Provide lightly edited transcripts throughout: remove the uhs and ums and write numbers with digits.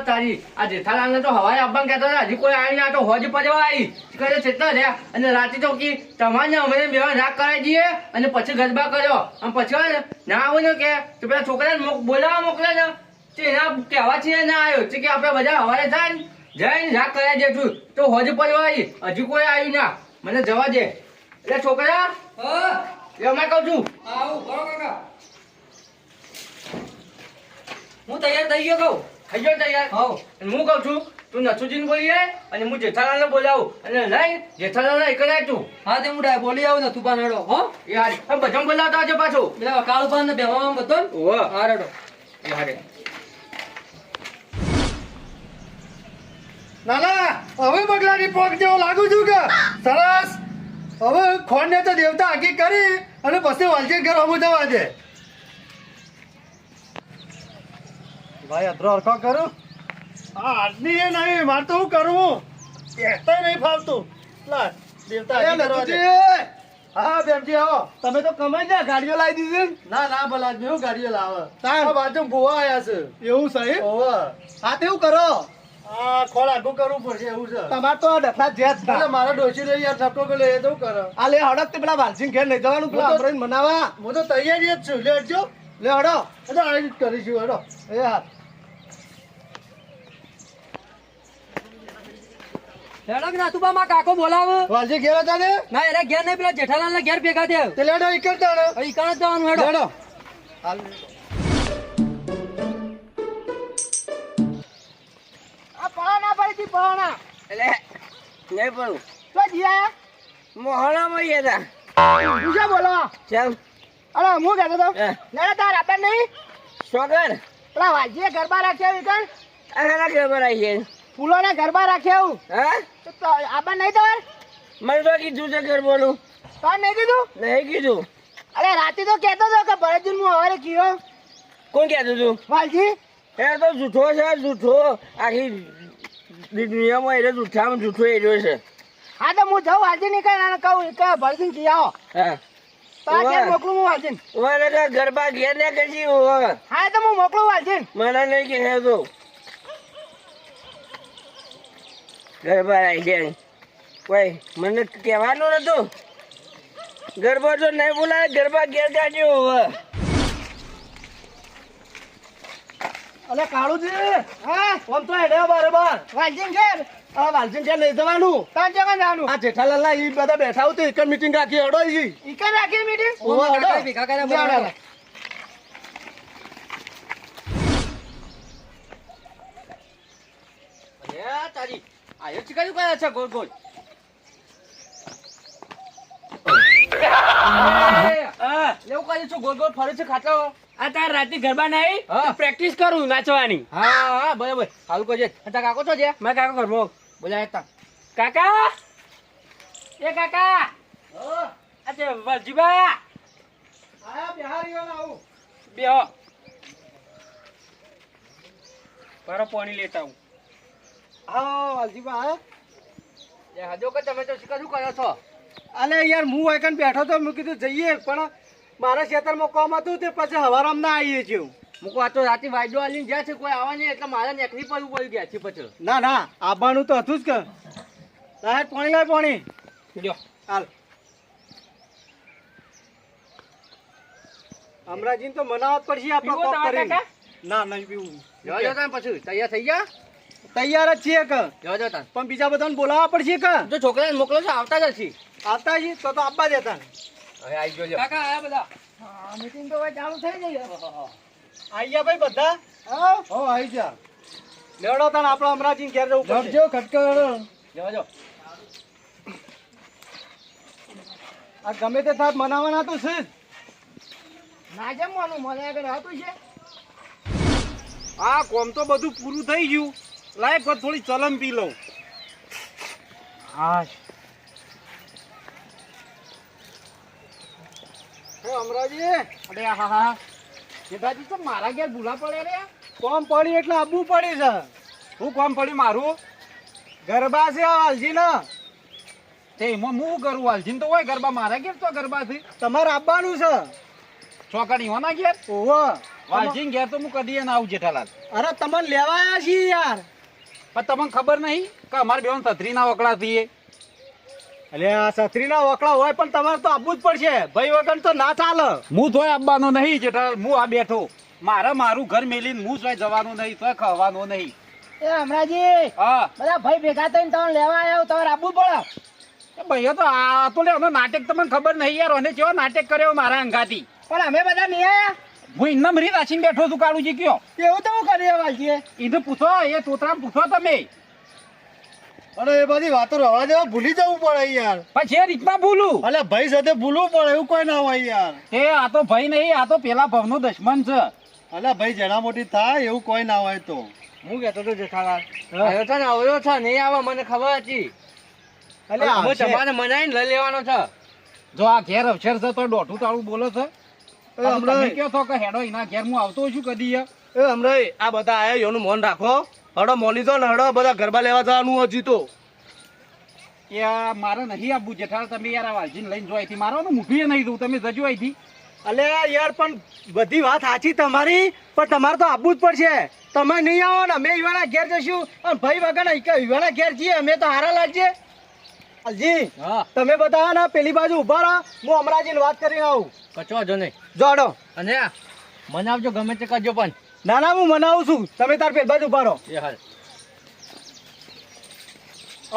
તારી આ જેઠાલાલને તો હવારે આવવાનું કહેતો હતા, હજી કોઈ આવી ના તો હોજ પડવા આવી કરે ચેતના રહ્યા અને રાતે તો કી તમારને અમે બેવા રાગ કરાવી દઈએ અને પછી ગરબા કર્યો અને પછી ના આવું ને કે તો પેલા છોકરાને બોલાવા મોકલે ને તે એના કહેવા છે ના આવ્યો છે કે આપણે બધા હવારે થાય ને જઈને રાગ કરાવી દેતું તો હોજ પડવા આવી હજી કોઈ આવ્યું ના મને જવા દે એટલે છોકરા એ અમે કહું છું આવું બરો કાકા હું તૈયાર થઈ ગયો કહું થઈ ગયો તૈયાર હવ હું કહું છું તું નથુજીને બોલી આય અને હું જેઠાલાલને બોલાવું અને લઈ જેઠાલાલને એક જ તું હા તે હું બોલી આવું ને તું પાન હેડો હો એ હારી હવે બધા બોલાવતા આવજો પાછો પેલા કાળુ પાન ને બેવામાં બધો ઓહ હા હેડો એ હારી નાના હવે બગલાની પોક જેવો લાગુ છું કે સરસ હવે ખોણને તો દેવતા આગી કરી અને પછી વાલજી ઘર અમુ જવા દે ભાઈ અધરો હરખો કરું હા આજની એ નહીં મારે તો હું કરવું કહેતા નહીં ફાવતું લા દેવતા આગી કરવા દે હા બેમજી આવો તમે તો કમાઈ જાય ગાડીઓ લાવી દીધી ના ના ભલા હું ગાડીઓ લાવે આ બાજુ ભૂવા આયા છે એવું સહી ઓવા હા તેવું કરો આ ખોળ આગું કરવું પડશે એવું છે તમારે તો ડખલા જેત એટલે મારા ડોશી રહી યાર ઠપકો પેલો એ તો કરો આ લે હડક તે પેલા વાલસિંગ ઘેર લઈ જવાનું પેલા આપણે મનાવા હું તો તૈયારી જ છું લે હડજો લે હડો એટલે આ કરીશું હડો એ હા હેડો કે નાતુબા માં કાકો બોલાવ વાલજી ઘેર હતા ને ના એરા ઘેર નહીં પેલા જેઠાલાલ ના ઘેર ભેગા થયા તે લેડો ઈ કરતા ને ઈ કણ જ જવાનું હેડો લેડો હાલ આ પળાના પડી પળાના એટલે નહીં પડું તો જીયા મોહણામાં ગયા પૂછા બોલો હતા અરે હું કહેતો તો હે. ના તાર આપણ નહીં શોગર પેલા વાલજીએ ગરબા રાખ્યા વિકન આ ખબર આવી છે ફૂલોના ગરબા રાખ્યા હા તો આપણ નહીં તમાર મને તો કીધું છે ઘર બોલું તાર નહીં કીધું નહીં કીધું અરે રાતે તો કહેતો હતો કે ભરતજી હું હવારે કીધો કોણ કહેતું તું વાલજી એ તો જૂઠો છે જૂઠો આખી દુનિયામાં એ જૂઠામાં જૂઠો એરિયો છે હા તો હું જાઉં વાલજી નીકળ અને કહું કે ભરતજી કી આવો હા તાર ઘેર મોકલું હું વાલજી મને તો ગરબા ઘેર ને કરશી હોવે. હા તો હું મોકલું વાલજી મને નહીં કહે તો ગરબા આવી છે કોઈ મને કહેવાનું નતું ગરબા તો નહીં બોલાય ગરબા ઘેર કાઢ્યો હોવે. અલે કાળુજી હા કોમ તો હેડે બરાબર વાલજી ઘેર આ વાલજી ઘેર લઈ જવાનું તાર જગા જવાનું આ જેઠાલાલ ના ઈ બધા બેઠા ઉતે એક મીટિંગ રાખી હડો ઈ કઈ રાખી મીટિંગ ઓમાં કાકા ભેગા કર્યા બોલાવો. અરે તારી આયો ચીકાયું કયા છે ગોળ ગોળ એવું કર્યું છું ગોળ ગોળ ફરે છે ખાટલો આ તાર રાતે ગરબા નહીં હા. પ્રેક્ટિસ કરું નાચવાની હા હા બરાબર સારું કરજે તારા કાકો છો છે મારા કાકો ઘરમાં બોલાય તા કાકા એ કાકા આ તે વરજીબા આયા બિહારીઓ ના આવું બેહો બરો પાણી લેતા હું હા વાલજીબા આયા એ હજો કે તમે તો શું કરો છો અલે યાર હું વાયકન બેઠો તો મેં કીધું જઈએ પણ મારા ખેતરમાં કામ હતું તે પછી હવારામ ના આવીએ છીએ મૂકો આ તો રાતે વાયદો આલીને ગયા છે કોઈ આવવા નહીં એટલે મારે નેકરી પડવું પડી ગયા છે પછી ના ના આવવાનું તો હતું જ કે સાહેબ પાણી લાય પાણી લ્યો હાલ અમરાજીને તો મનાવત પડશે આપણે પીવો કોક તમારા કરીને. કાકા? ના નહીં પીવું જવા જો તાન પછી તૈયાર થઈ ગયા તૈયાર જ છીએ કે જવા જો તાન પણ બીજા બધાને બોલાવવા પડશે કે જો છોકરાને મોકલો છો આવતા જ હશે આવતા છીએ તો આપવા દેતા હવે આવી ગયો લ્યો કાકા આયા બધા મીટિંગ તો હવે ચાલુ થઈ ગઈ આઈ ગયા ભાઈ બધા હા હો આઈ જા લેવડો તાણ આપણે અમરાજીને ઘેર જવું પડશે જો ખટકો જવા જો આ ગમે તે થાત મનાવવાના તો છે જ. ના જમવાનું મને આગળ હતું છે આ કોમ તો બધું પૂરું થઈ ગયું લાયક થોડી ચલમ પી લઉં હા અમરાજી અરે હા હા જેઠાજી તો મારા ઘેર ભૂલા પડે રે કોમ પડી એટલે આવવું પડે છે હું કોમ પડ્યું મારું ગરબા છે આ વાલજી ના તે એમાં હું કરું વાલજીને તો હોય ગરબા મારા ઘેર તો ગરબા થી તમારે આવવાનું છે ચોકડી હોના ઘેર ઓહો વાલજીન ઘેર તો હું કદી ના આવું જેઠાલાલ. અરે તમને લેવા આયા છીએ યાર. પણ તમને ખબર નહીં કે અમારે બેન તત્રીના વકડા થઈએ. એટલે આ છત્રીના વકડા હોય પણ તમારે તો આપવું જ પડશે. ભાઈ વગર તો ના ચાલે. હું તોય આવવાનો નહીં જેઠાલાલ. હું આ બેઠો મારું ઘર મેલીને હું તોય જવાનું નહીં, તોય ખાવાનું નહીં. એ હમણાંજી હા બધા ભાઈ ભેગા થઈને તમે લેવા આવ્યા તમારે આપવું પડે. એ ભાઈઓ તો આ તો લે એનો નાટક તમને ખબર નહીં યાર. અને કેવો નાટક કર્યો મારા અંગાથી. પણ અમે બધા નહીં આયા. હું ઇન્ના મરી રાખીને બેઠો છું કાળુજી કયો. એવું તો હું કરીએ વાલજીએ. એને પૂછો, એ તોતરાને પૂછો તમે. અરે એ બધી વાતો રવા દેવા ભૂલી જવું પડે યાર. પછી એ રીતના ભૂલું. અલે ભાઈ સાથે ભૂલવું પડે એવું કોઈ ના હોય યાર. એ આ તો ભાઈ નહીં, આ તો પેલા ભવનો દુશ્મન છે. અલે ભાઈ જેના મોટી થાય એવું કોઈ ના હોય તો. હું કહેતો તો જેઠાલાલ આવ્યો છે ને આવ્યો છે નહીં આવે મને ખબર હતી. અલે હું આવશે. તમારે મનાઈને લઈ લેવાનો છે. જો આ ઘેર અવસર છે તો દોઢું તાળું બોલે છે. તમે કયો છો કે હેડો એના ઘેર હું આવતો છું કદી. એ હમણાં આ બધા આયા એનું મન રાખો. હડો મોલી તો ને હડો બધા ગરબા લેવા જવાનું હજી તો. એ આ મારે નહીં આપવું જેઠાલાલ. તમે યાર આ વાલજીને લઈને જો અહીંથી. મારવાનું મુઠું એ નહીં દઉં, તમે જજો અહીંથી. અલે યાર પણ બધી વાત સાચી તમારી, પણ તમારે તો આપવું જ પડશે. તમે નહીં આવો ને અમે ઈવાના ઘેર જશું અને ભાઈ વગર ઈવાના ઘેર જઈએ અમે તો હારા લાગીએ. અલજી હા તમે બધા ને પેલી બાજુ ઉભા રહો, હું અમરાજીને વાત કરીને આવું. કચો જો નહીં. જોડો. અને આ મનાવજો ગમે તે કરજો પણ. ના ના હું મનાવું છું, તમે તાર પેલી બાજુ ઉભા રહો. એ હાલ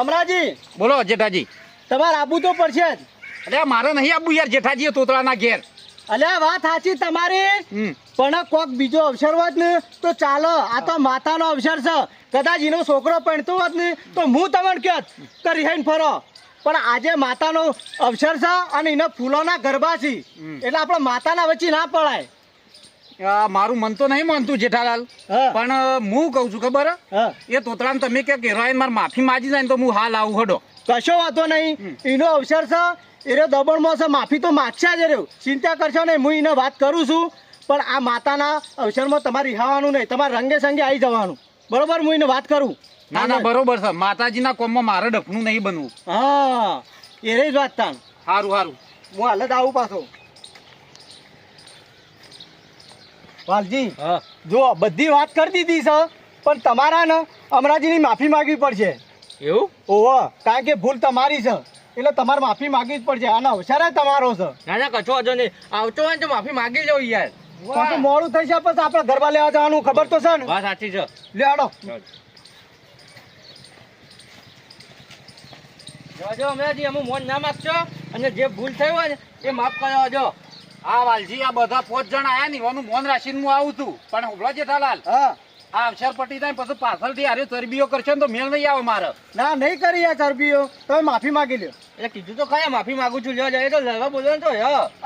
અમરાજી બોલો જેઠાજી. તમારે આપવું તો પડશે જ. અરે મારે નહીં આપવું યાર જેઠાજી તોતરાના ઘેર. અલ્યા વાત સાચી તમારી, હમ પણ કોક બીજો અવસર હોત ને તો ચાલો. આ તો માતાનો અવસર છે. કદાચ એનો છોકરો પડતો હોત ને તો હું તમને કહેત કે રિહાઈને ફરો. પણ આજે માતાનો અવસર છે અને એના ફૂલોના ગરબા છે, એટલે આપણે માતાના વચ્ચે ના પડાય. મારું મન તો નહીં માનતું જેઠાલાલ. હા. પણ હું કઉ છું ખબર હા એ તોતરાને તમે કે હેરોઈન મારે માફી માગી જાય ને તો હું હાલ આવું હડો. કશો વાંધો નહીં. એનો અવસર છે, એનો દબણમાં છે, માફી તો માગશે જ રહ્યો. ચિંતા કરશો નહીં, હું એને વાત કરું છું. પણ આ માતાના અવસરમાં તમારે રિહાવાનું નહીં, તમારે રંગે સંગે આવી જવાનું. બરોબર, હું એને વાત કરું. ના ના બરોબર છે. માતાજીના કોમમાં મારે ડફનું નહીં બનવું. હા એ જ વાત તાણ. સારું સારું. હું હાલ જ આવું પાછો. વાલજી હા જો બધી વાત કરી દીધી છે, પણ તમારા ને અમરાજીની માફી માંગવી પડશે. એવું. ઓહો, કારણ કે ભૂલ તમારી છે એટલે તમારે માફી માંગવી જ પડશે. આનો અવસર જ તમારો છે. ના ના કચો વાંધો નહીં. આવતો હોય ને તો માફી માગી લઉં યાર. તો મોડું થઈ જાય પછી આપણે ગરબા લેવા જવાનું ખબર તો છે ને. વાત સાચી છે. લે હાડો. જોજો હમણાંથી અમે મોન ના માગશો અને જે ભૂલ થઈ હોય ને એ માફ કરાવજો. હા વાલજી, આ બધા 5 જણા આયા ને એનું મોન રાખીને હું આવું છું. પણ હોબળો જેઠાલાલ, હા આ અવસર પટી જાય પછી પાછળથી હારે ચરબીઓ કરશે ને તો મેળ નહીં આવે મારે. ના નહીં કરી યાર ચરબીઓ. તમે માફી માંગી લ્યો. એટલે કીધું તો ખરા માફી માંગુ છું. લેવા જાય તો લડવા બોલો ને તો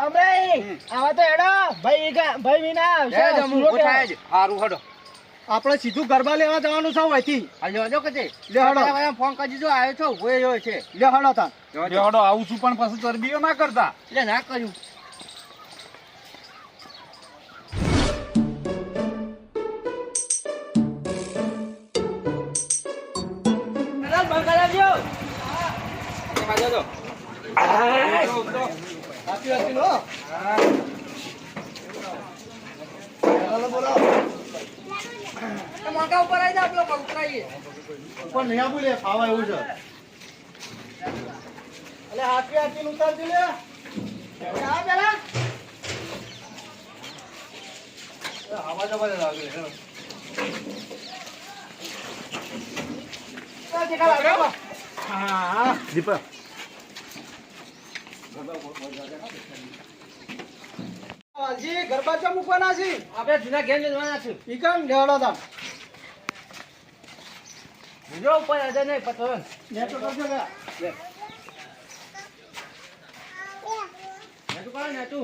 અમરાઈ આવા તો હેડો ભાઈ વિના આવશે. સારું હડો. આપણે સીધું ગરબા લેવા જવાનું છે અહીંથી. લેવાજો કે લે હાડો. ફોન કરી દીધો આવ્યો છો ઉભો રહ્યો છે. લે હાડો તાન. હડો આવું છું પણ પછી ચરબીઓ ના કરતા. એટલે ના કર્યું. પણ નહીં આપું લે, ફાવા એવું છે. અલે હાથી હાથી ઉતારજો લે. આ પેલા આવાજ આવાજ લાગે. હા દીપક વાલજી ગરબા ચા મૂકવાના છે. આપણે જૂના ઘેર જવાના છે. ઈ કામ લેવડો તા. બીજો ઉપર આજે નહીં પતવન. નેટો કરજો લે. નેટુ કરો નેટુ.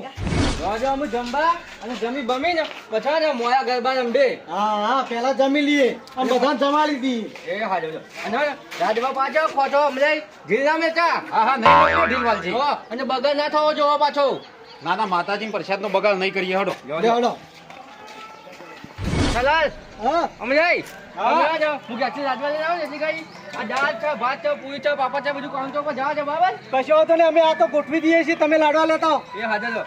જોજો અમે જમવા અને જમી બમી ને પછી ને મોયા ગરબા રમડે. હા હા પેલા જમી લઈએ અને બધાને જમાડી દી. એ હાજો અને રાજવા પાછો ખોટો અમલે જીરા મેચા. હા હા નહીં ઢીલ વાલજી. હો અને બગર ના થવો જોવો પાછો. ના ના માતાજી પ્રસાદ નો બગાડ નહીં કરીએ હડો. લેવડો. સલાલ હા અમલે હા. અમલે જાઓ હું ઘરથી રાજવા લઈને આવું ને એટલી ગાડી. આ દાળ છે ભાત છે પૂરી છે પાપડ છે બધું કાઉન્ટર પર જવા છે બરાબર. કશો વાંધો નહીં, અમે આ તો ગોઠવી દઈએ છીએ, તમે લાડવા લેતા આવો. એ હાજર લો.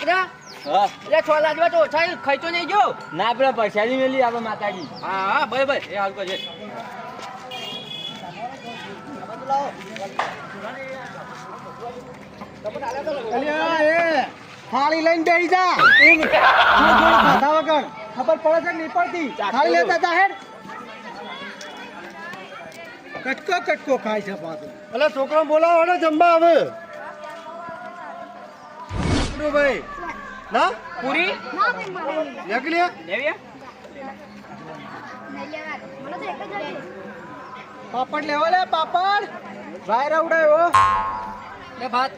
છોકરા હા એટલે 6 લાડવા તો ઓછા ખાઈ તો નહીં જો. ના પેલા પૈસાની મેલી આપણે માતાજી હા હા બરાબર એ હાલ કરજે. અલ્યા એ થાળી લઈને બેસી જા એમ ખાધા વગર ખબર પડે છે કે નહીં પડતી થાળી લેતા જા હેડ કટકો કટકો ખાય છે પાછો અલે છોકરો બોલાવો ને જમવા હવે ભાઈ ના પૂરી નીકળ્યા લેવી પાપડ લેવા લે પાપડ વાયરા ઉડાયો લે ભાત.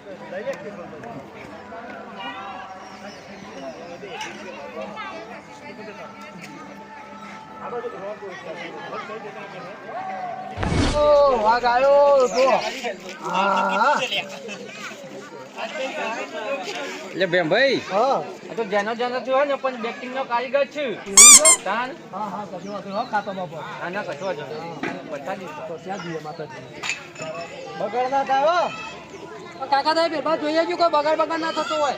ઓ વાગ આવ્યો તો હા એટલે બેન ભાઈ હા આ તો જેનો જેનો થયો ને પણ બેકિંગ નો કારીગર છું. તાન હા હા કજો હતો ખાતો બાપો ના ના કશો જ બધા દિવસ તો ત્યાં જઈએ માતાજી બગડ ના થાય કાકા સાહેબ એમાં જોઈએ જો કોઈ બગાડ બગાડ ના થતો હોય.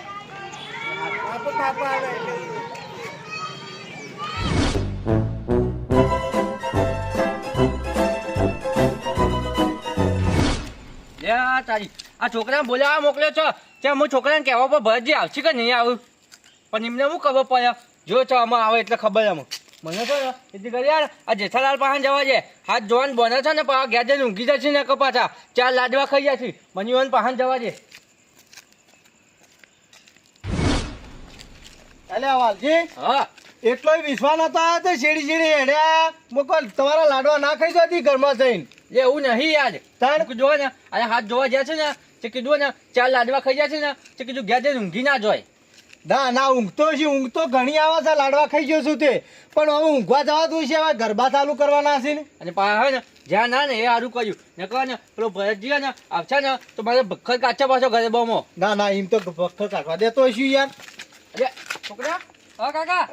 લે આ તારી આ છોકરાને બોલાવવા મોકલ્યો છો ત્યાં હું છોકરાને કહેવા પર ભરતજી આવશે કે નહીં આવું પણ એમને શું ખબર પડે જો છો આમાં આવે એટલે ખબર આમાં મને તો ને એટલી કરી યાર આ જેઠાલાલ પાસે જવા છે હાથ જોવાનું બને છે ને પાછા ઘેર જઈને ઊંઘી જશે ને પાછા 4 લાડવા ખાઈ જશે મને એવાને પાસે જવા છે. અલ્યા વાલજી હા એટલોય વિશ્વાસ નતો આવ્યો તો શેડી શેડી હેડ્યા મોકલ તમારા લાડવા ના ખાઈ જતી ઘરમાં જઈને લે એવું નહીં યાર તાણ? તાર જો ને અને હાથ જોવા જાય છે ને તે કીધું ને 4 લાડવા ખાઈ જશે ને તે કીધું ઘેર જઈને ઊંઘી ના જોય. ના ના ઊંઘતો છે ઊંઘ તો ઘણી આવે છે લાડવા ખાઈ ગયો છું તે પણ હવે ઊંઘવા જવાતું છે હવે ગરબા ચાલુ કરવાના છે ને અને પાછા હે ને જ્યાં ના ને એ સારું કર્યું ને કહો ને પેલો ભરતજી હે ને આવશે ને તો મારે ભખર કાચા પાછો ગરબામાં. ના ના એમ તો પથ્થર કાઢવા દેતો છું યાર અરે છોકરા હા કાકા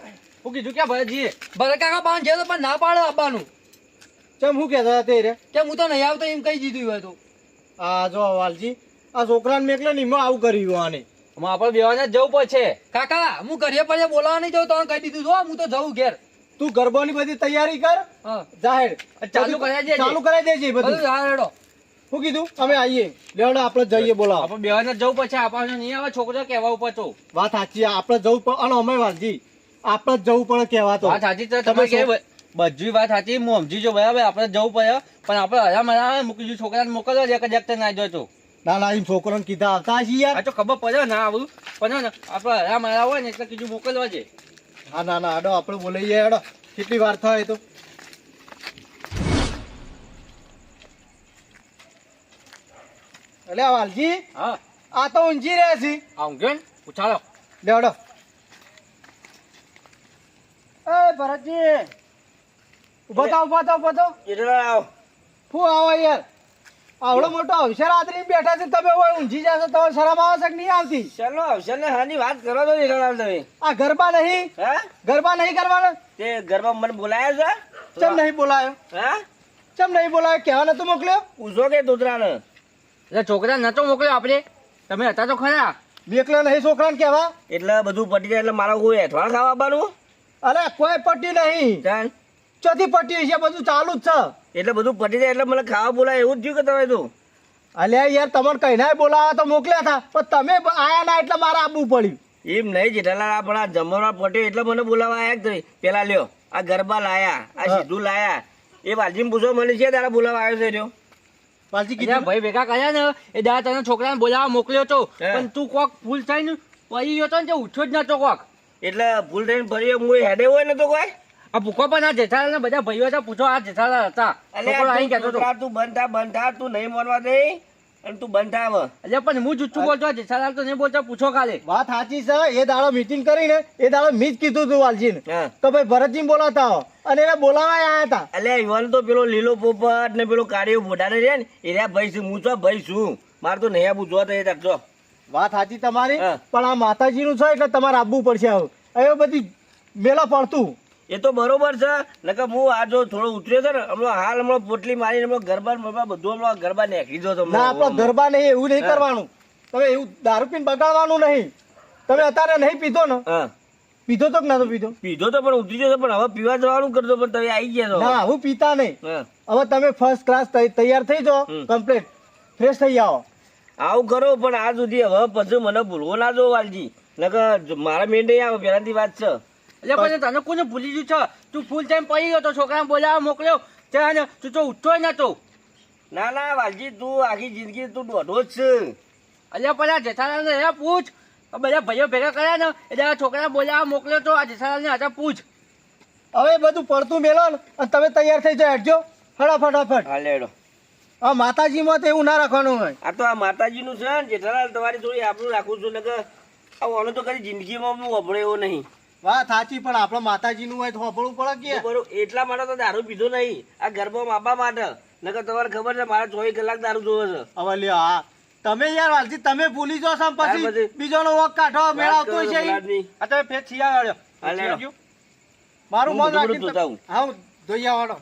હું કીધું ક્યાં ભરતજી ભલે કાકા પાન છે તો પણ ના પાડો આવવાનું ચમ શું કહેતા હતા તે રે કે હું તો નહીં આવતો એમ કહી દીધું હોય તો. આ જો વાલજી આ છોકરાને મેકલે ને એમાં આવું કર્યું આને આપણે બેવાને જવું પડશે. કાકા હું ઘરે પડે બોલાવા નહીં જાઉં તો કહી દીધું છો હું તો જઉં ઘેર. તું ગરબાની બધી તૈયારી કર હા જાહેર ચાલુ કરાવી દેજે. ચાલુ કરાવી દેજે બધું બધું હા રેડો. શું કીધું અમે આવીએ લેવડો આપણે જઈએ બોલાવો આપણે બેવાને જવું પડશે આપણને નહીં આવે છોકરો કહેવા ઉપર તો વાત સાચી આપણે જવું પડે અને અમે વાલજી આપણે જ જવું પડે કહેવા તો વાત સાચી છે તમે તમે કે બધી વાત સાચી હું સમજી જો બરાબર આપણે જવું પડે પણ આપણે હરા મરા મૂકી દીધું છોકરાને મોકલવા દે કે જગતે ના જોતો. ના ના એમ છોકરાને કીધા આવતા છીએ યાર આ તો ખબર પડે ના આવું પણ ને આપણે હરા મરા હોય ને એટલે કીધું મોકલવા દે. હા ના ના આડો આપણે બોલાઈએ આડો કેટલી વાર થાય તો એટલે વાલજી હા આ તો ઊંઘી રહ્યા છે આવું ગયો ને ઉછાળો. લેવડો એ ભરતજી ઉભા થા ઉભા થા ઉભા થા શું આવો યાર આવડો મોટો અવસર આદરી બેઠા છે તમે હવે ઊંઘી જશો તો શરમ આવે છે કે નહીં આવતી ચાલો અવસર ને હાની વાત કરો તો નીકળવા તમે આ ગરબા નહીં હા ગરબા નહીં કરવાનો તે ઘરમાં મને બોલાયા છે ચમ નહીં બોલાયો હા ચમ નહીં બોલાયો કહેવા નતો મોકલ્યો પૂછો કે દોતરાને એટલે છોકરા નતો મોકલ્યો આપણે તમે હતા તો ખરા. બેકલા નહીં છોકરાને કહેવા એટલે બધું પટી જાય એટલે મારે કોઈ હેઠવાણ ખાવા આપવાનું અરે કોઈ પટ્ટી નહીં ચાલ ચોથી પટ્ટી છે બધું ચાલુ જ છે એટલે બધું પટી જાય એટલે મને ખાવા બોલાય એવું જ થયું કે તમે તું અલ્યા યાર તમને કઈ ના બોલાવા તો મોકલ્યા હતા પણ તમે આયા ના એટલે મારે આવવું પડ્યું એમ નહીં જેઠાલાલ પણ આ જમવા પટ્યો એટલે મને બોલાવા આવ્યા કે તમે પેલા લ્યો આ ગરબા લાયા આ સીધું લાયા એ વાલજીને પૂછો મને છે તારા બોલાવા આવ્યો છે રહ્યો પાછી એટલે કીધું ભાઈ ભેગા કર્યા ને એ દાદા તને છોકરાને બોલાવવા મોકલ્યો તો હે. પણ તું કોક ભૂલ થઈને પડી ગયો તો ને તે ઉઠ્યો જ નતો કોક. એટલે ભૂલ થઈને ફરી હું હેડે હોય ને તો કોઈ આ ભૂખો પણ આ જેઠાલાલ ને બધા ભાઈઓ હતા પૂછો આ જેઠાલાલ હતા છોકરો અહીં કહેતો હતો. તું બંધ થા તું નહીં માનવા દે અને તું બંધ થાવ એટલે પણ હું જુઠ્ઠું બોલતો જેઠાલાલ તો નહીં બોલતો પૂછો ખાલી. વાત સાચી છે એ દાડો મીટિંગ કરીને એ દાડો મી જ કીધું હતું વાલજીને હા તો ભાઈ ભરતજી બોલાતા હો અને એને બોલાવા આયા હતા અલ્યા ઈવન તો પેલો લીલો પોપટ ને પેલો કાળીઓ બોટાને રે ને એ રહ્યા ભાઈ છું હું છો ભાઈ છું મારે તો નહીં આપું જો તો એ રાખજો વાત સાચી તમારી હા. પણ આ માતાજીનું છે એટલે તમારે આવવું પડશે હવે હવે બધી મેલા પડતું એ તો બરોબર છે નકર હું આ જો થોડો ઉતર્યો છે ને હમણાં હાલ હમણાં પોટલી મારીને હમણાં ગરબા બરબા બધું હમણાં ગરબા નાખી દો ના આપણો ગરબા નહીં એવું નહીં કરવાનું તમે એવું દારૂ પીને બગાડવાનું નહીં તમે અત્યારે નહીં પીધો ને? હા પીધો તો કે નતો પીધો? પીધો તો પણ ઉતરી જતો, પણ હવે પીવા જવાનું કરતો, પણ તમે આવી ગયા છો. ના હું પીતા નહીં. હા. હવે તમે ફર્સ્ટ ક્લાસ તૈયાર થઈ જાઓ, કમ્પ્લીટ ફ્રેશ થઈ જાઓ. આવું કરો, પણ આ સુધી હવે પછી મને ભૂલવો ના જો વાલજી, નકર મારા મેં નહીં આવે, પહેલાથી વાત છે. એટલે પછી તને કોને ભૂલી ગયું છે? તું ફૂલ ટાઈમ પડી ગયો તો છોકરાને બોલાવવા મોકલ્યો ત્યાં તું તો ઉઠતો નતો. ના ના વાલજી, તું આખી જિંદગી તું દોઢો જ છે. એટલે પેલા જેઠાલાલ ને પૂછ, બધા ભાઈઓ ભેગા કર્યા ને એટલે આ છોકરા બોલાવવા મોકલ્યો તો આ જેઠાલાલ ને હતા પૂછ. હવે બધું પડતું મેલો ને અને તમે તૈયાર થઈ જાઓ, હેડજો ફટાફટ. હા લેડો. આ માતાજીમાં તો એવું ના રાખવાનું હોય. આ તો આ માતાજીનું છે ને જેઠાલાલ, તમારી થોડી આપણું રાખું છું, નકર આનો તો કદી જિંદગીમાં હું વપડે એવો નહીં. વાત સાચી, પણ આપણે માતાજીનું હોય તો હોભળવું પડે કે. બરોબર, એટલા માટે તો દારૂ પીધો નહીં, આ ગરબા માપા માટે. નકર તમારે ખબર છે મારા 24 કલાક દારૂ જોવે છે. હવે લ્યો હા, તમે યાર વાલજી તમે ભૂલી જાઓ છો પછી બીજોનો વોક કાઢો મેળ આવતો હોય છે. આ તમે ફેર છીયા વાળ્યો. હા લેડો. મારું હું મન બધું રાખી ધોતા હું. હા હું ધોઈ આવવાનો.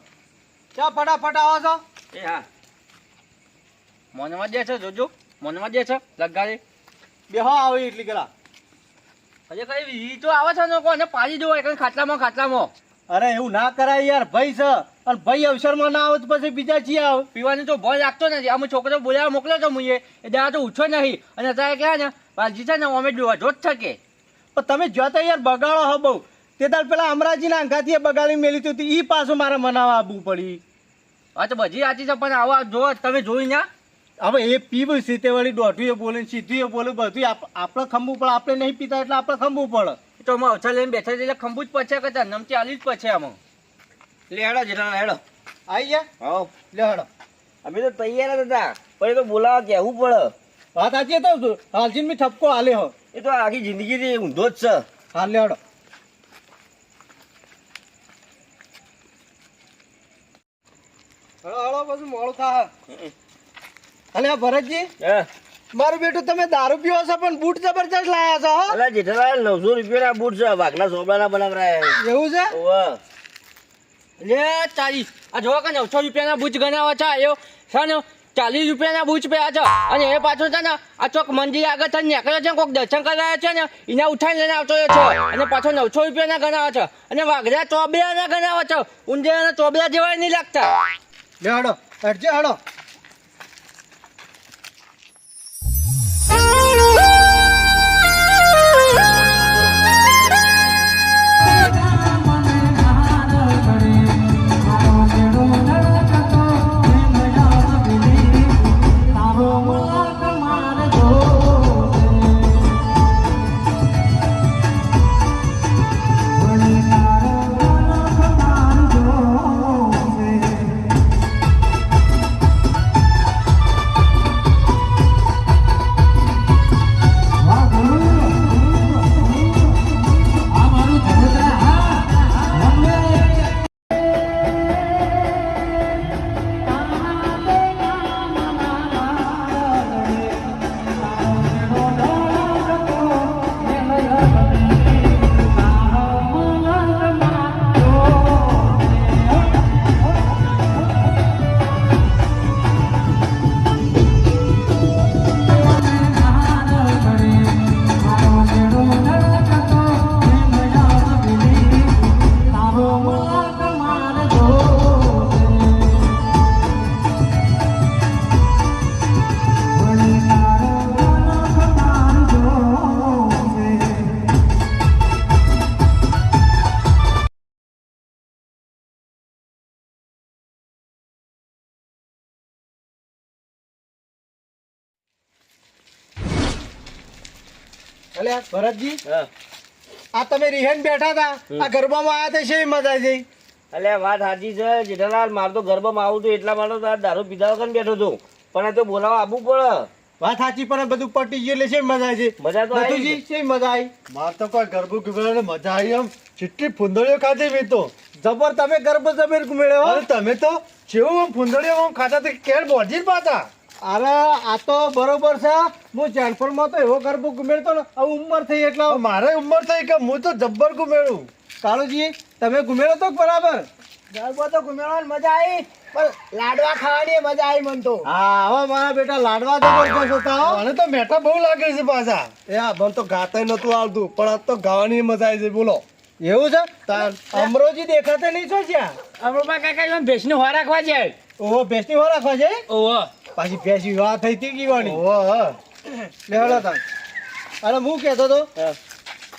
ચા ફટાફટ આવો છો. એ હા. મોનમાં દે છે જોજો, મોનમાં દે છે લગાડી. બેહો આવે એટલી કરા. હજે કઈ ઈ તો આવે છે ને કોને પાડી દો એક ખાટલામાં. અરે એવું ના કરાય યાર, ભાઈ છે અને ભાઈ અવસરમાં ના આવે તો પછી બીજા છીએ આવે. પીવાની તો ભય લાગતો નથી. આમ છોકરો બોલાવવા મોકલ્યો તો મુએ એ દાડા તો ઉઠો નહીં અને અત્યારે કહે ને વાલજી છે ને અમે વધો જ શકે. પણ તમે જોતા યાર બગાડો હો બહુ. તે તાર પેલા અમરાજીના અંગાથી બગાડી મેલી હતી ઈ પાછું મારે મનાવા આવવું પડી. હા તો બધી આતી છે પણ આવા જો તમે જોઈ ના. હવે એ પીવું છે તે વળી દોઢું એ બોલે સીધું એ બોલે બધું આપણે ખંભવું પડે. આપણે નહીં પીતા એટલે આપણે ખંભવું પડે. તો અમે અવસર લઈને બેઠા એટલે ખંભું જ પછે કે નમતી આલી જ પછે આમાં. લે હેડો જેઠાલાલ હેડો. આવી ગયા હા લે હડો. અમે તો તૈયાર જ હતા, પણ એ તો બોલાવા કહેવું પડે. વાત સાચી તો હાલજી મી ઠપકો હાલે હો. એ તો આખી જિંદગીથી ઊંધો જ છે. હાલ લે હડો. હળો બધું મોડું થાય. અલે આ ભરતજી, હા. મારું બેટું તમે દારૂ પીવો છો પણ બૂટ જબરજસ્ત લાયા છો હો. અલા જેઠાલાલ 900 રૂપિયાના બૂટ છે, વાઘના સોબડાના બનાવરાયા. એવું છે? ઓવે. લે ચાલી આ જો કે 900 રૂપિયાના બૂચ ગણાવા છે આવ્યો છે ને 40 રૂપિયાના બૂચ પે છે અને એ પાછો છે ને આ ચોક મંદિર આગળ થઈને નીકળ્યો છે કોઈક દર્શન કરાયા છે ને એને ઉઠાઈને લઈને આવતો છે અને પાછો 900 રૂપિયાના ગણાવા છે અને વાઘરા ચોબડિયાના ગણાવા છે. ઊંધિયાના ચોબડિયા જેવા નહીં લાગતા. લે હડો હેડજે હડો. અલે ભરતજી, હા. આ તમે રિહેન બેઠા હતા, આ ગરબામાં આયા તો શેવી મજા આવી? અલ્યા વાત સાચી છે જેઠાલાલ, મારે તો ગરબામાં આવું હતું એટલા માટે તો આ દારૂ પીધા વગર બેઠો હતો, પણ આ તો બોલાવા આવવું પડે. વાત સાચી, પણ બધું પટી ગયું એટલે શેવી મજા આવી? મજા તો આવી. નથુજી, શેવી મજા આવી? માર તો કોઈ ગરબું ગુમેડે મજા આવી. એમ ચીટલી ફુંદડીઓ ખાધી મેં તો. જબર તમે ગરબો જબર ગુમેડ્યો. અરે તમે તો જેવું આમ ફુંદડીઓ આમ ખાતા તો કેર બોજી પાતા. અરે આ તો બરોબર છે. હું જાનપણમાં તો એવો ગરબો ગુમેડતો ને, હવે ઉંમર થઈ એટલે મારે ઉંમર થઈ કે હું તો જબ્બર ગુમેડું. કાળુજી તમે ગુમેડો તો બરાબર? ગરબો તો ગુમેડવાની મજા આવી. પણ લાડવા ખાવાની મજા આવી મન તો. હા હવે મારા બેટા લાડવા જબરજસ્ત હતા હો. મને તો મેઠા બહુ લાગે છે પાછા. એ આ મને તો ગાતા નતું આવતું પણ આજ તો ગાવાની મજા આવી છે બોલો. એવું છે અમરોજી દેખાતા નહીં છો જ્યાં. અમરોબા કાકા ભેંસનો હવા રાખવા જાય. ઓહો ભેંસની વાર રાખવા છે. ઓહો. પાછી ભેંસ વિવાહ થઈ હતી કીવાની. ઓહો લેવડા તા. અરે હું કહેતો તો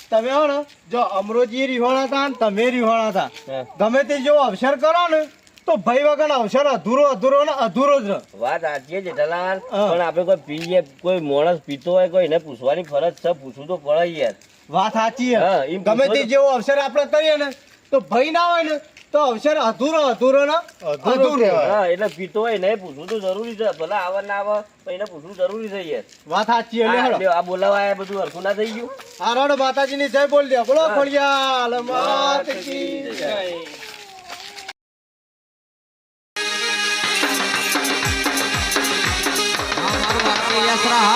તમે હો ને જો અમરોજી રીવાણા હતા ને તમે રીવાણા હતા ગમે તે જેવો અવસર કરો ને તો ભાઈ વગર અવસર અધૂરો ને અધૂરો જ રહે. વાત સાચી છે જેઠાલાલ, પણ આપણે કોઈ પીએ કોઈ માણસ પીતો હોય કોઈ એને પૂછવાની ફરજ છે, પૂછવું તો પડે યાર. વાત સાચી હા, છે. એમ ગમે પૂછો તે તો- જેવો અવસર આપણે કરીએ ને તો ભાઈ ના હોય ને તો અવસર અધૂરો ને અધૂરો. હા એટલે પીતો હોય એને પૂછવું તો જરૂરી છે, ભલે આવે ના આવે પણ એને પૂછવું જરૂરી છે યાર. વાત સાચી છે. આ લે લ્યો, આ બોલાવા આયા બધું હરખું ના થઈ ગયું. આ રોડ માતાજીની જય બોલ દે. બોલો ખોડિયાલ માત કી જય. હા